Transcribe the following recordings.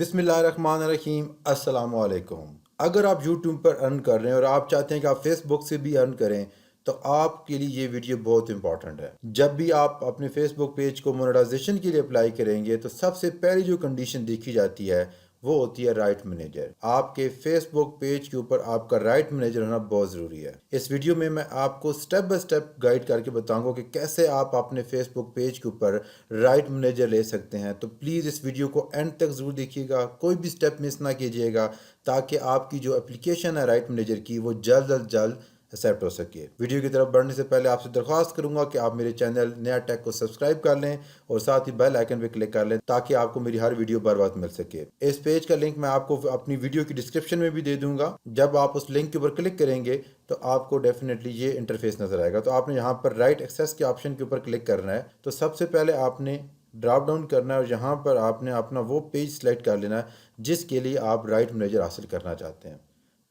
बिस्मिल्लाहिर्रहमानिर्रहीम। अस्सलाम वालेकुम। अगर आप यूट्यूब पर अर्न कर रहे हैं और आप चाहते हैं कि आप फेसबुक से भी अर्न करें तो आपके लिए ये वीडियो बहुत इंपॉर्टेंट है। जब भी आप अपने फेसबुक पेज को मोनेटाइजेशन के लिए अप्लाई करेंगे तो सबसे पहली जो कंडीशन देखी जाती है वो होती है राइट मैनेजर। आपके फेसबुक पेज के ऊपर आपका राइट मैनेजर होना बहुत ज़रूरी है। इस वीडियो में मैं आपको स्टेप बाय स्टेप गाइड करके बताऊंगा कि कैसे आप अपने फेसबुक पेज के ऊपर राइट मैनेजर ले सकते हैं। तो प्लीज़ इस वीडियो को एंड तक ज़रूर देखिएगा, कोई भी स्टेप मिस ना कीजिएगा, ताकि आपकी जो एप्लीकेशन है राइट मैनेजर की वो जल्द अज जल्द एक्सेप्ट हो सके। वीडियो की तरफ बढ़ने से पहले आपसे दरख्वास्त करूंगा कि आप मेरे चैनल नया टेक को सब्सक्राइब कर लें और साथ ही बेल आइकन पे क्लिक कर लें ताकि आपको मेरी हर वीडियो बर वक्त मिल सके। इस पेज का लिंक मैं आपको अपनी वीडियो की डिस्क्रिप्शन में भी दे दूंगा। जब आप उस लिंक के ऊपर क्लिक करेंगे तो आपको डेफिनेटली ये इंटरफेस नजर आएगा। तो आपने यहाँ पर राइट एक्सेस के ऑप्शन के ऊपर क्लिक करना है। तो सबसे पहले आपने ड्रॉप डाउन करना है और यहाँ पर आपने अपना वो पेज सेलेक्ट कर लेना है जिसके लिए आप राइट मैनेजर हासिल करना चाहते हैं।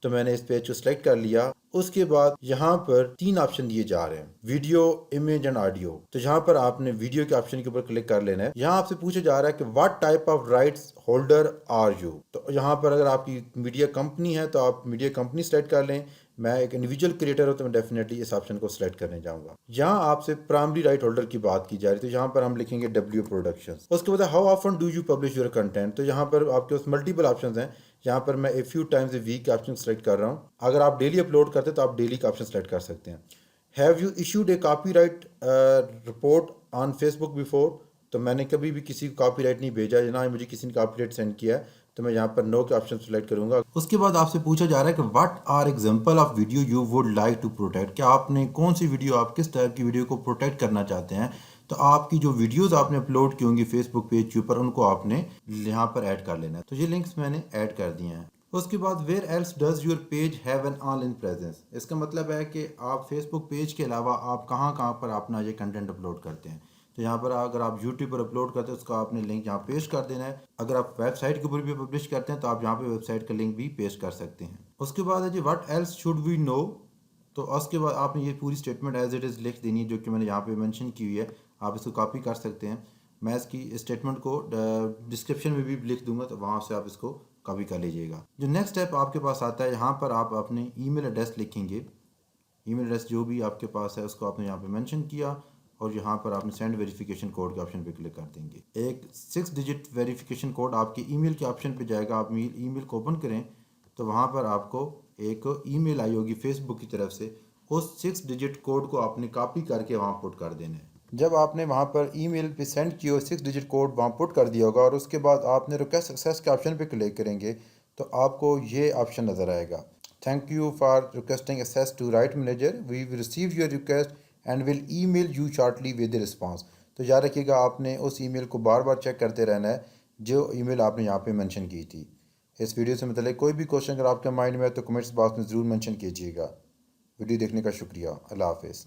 तो मैंने इस पेज को सिलेक्ट कर लिया। उसके बाद यहाँ पर 3 ऑप्शन दिए जा रहे हैं, वीडियो, इमेज एंड ऑडियो। तो यहाँ पर आपने वीडियो के ऑप्शन के ऊपर क्लिक कर लेना है। यहाँ आपसे पूछा जा रहा है कि what type of rights holder are you. तो यहाँ पर अगर आपकी मीडिया कंपनी है तो आप मीडिया कंपनी सेलेक्ट कर लें। मैं एक इंडिविजुअल क्रिएटर हूँ तो मैं डेफिनेटली इस ऑप्शन को सिलेक्ट करने जाऊंगा। यहाँ आपसे प्राइमरी राइट होल्डर की बात की जा रही है, तो यहाँ पर हम लिखेंगे डब्ल्यू प्रोडक्शंस। उसके बाद how often do you publish your content. तो यहाँ पर आपके पास मल्टीपल ऑप्शंस हैं। यहाँ पर मैं a few times a week का ऑप्शन सेलेक्ट कर रहा हूँ। अगर आप डेली अपलोड करते हैं तो आप डेली का ऑप्शन सेलेक्ट कर सकते हैं। Have you issued A copyright report on Facebook before. तो मैंने कभी भी किसी को कॉपीराइट नहीं भेजा, ना ही मुझे किसी ने कॉपीराइट सेंड किया है, तो मैं यहाँ पर नो के ऑप्शन सेलेक्ट करूंगा। उसके बाद आपसे पूछा जा रहा है कि what are example of video you would like to protect. क्या आपने कौन सी वीडियो, आप किस टाइप की वीडियो को प्रोटेक्ट करना चाहते हैं। तो आपकी जो वीडियोस आपने अपलोड की होंगी फेसबुक पेज के ऊपर उनको आपने यहाँ पर ऐड कर लेना है। तो ये लिंक्स मैंने ऐड कर दिए हैं। उसके बाद where else does your page have an online presence. इसका मतलब है कि आप फेसबुक पेज के अलावा आप कहाँ कहाँ पर अपना ये कंटेंट अपलोड करते हैं। तो यहाँ पर अगर आप यूट्यूब पर अपलोड करते हैं उसका आपने लिंक यहाँ पेस्ट कर देना है। अगर आप वेबसाइट के ऊपर भी पब्लिश करते हैं तो आप यहाँ पे वेबसाइट का लिंक भी पेस्ट कर सकते हैं। उसके बाद है जी what else should we know. तो उसके बाद आपने ये पूरी स्टेटमेंट एज इट इज़ लिख देनी है जो कि मैंने यहाँ पे मेंशन की हुई है। आप इसको कॉपी कर सकते हैं। मैं इसकी स्टेटमेंट को डिस्क्रिप्शन में भी लिख दूंगा, तो वहाँ से आप इसको कॉपी कर लीजिएगा। जो नेक्स्ट स्टेप आपके पास आता है, यहाँ पर आप अपने ईमेल एड्रेस लिखेंगे। ईमेल एड्रेस जो भी आपके पास है उसको आपने यहाँ पे मेंशन किया और यहाँ पर आपने सेंड वेरिफिकेशन कोड के ऑप्शन पे क्लिक कर देंगे। एक 6 डिजिट वेरिफिकेशन कोड आपके ईमेल के ऑप्शन पे जाएगा। आप ईमेल को ओपन करें तो वहाँ पर आपको एक ईमेल आई होगी फेसबुक की तरफ से। उस 6 डिजिट कोड को आपने कॉपी करके वहाँ पुट कर देना है। जब आपने वहाँ पर ईमेल पे सेंड किया 6 डिजिट कोड वहाँ पुट कर दिया होगा और उसके बाद आपने रिक्वेस्ट सक्सेस के ऑप्शन पे क्लिक करेंगे तो आपको ये ऑप्शन नज़र आएगा, thank you for requesting access to right manager, we will receive your request and will email you shortly with response. तो याद रखिएगा आपने उस ईमेल को बार बार चेक करते रहना है जो ईमेल आपने यहाँ पे मेंशन की थी। इस वीडियो से मतलब कोई भी क्वेश्चन अगर आपके माइंड में है तो कमेंट्स बॉक्स में ज़रूर मेंशन कीजिएगा। वीडियो देखने का शुक्रिया। अल्लाह हाफिज़।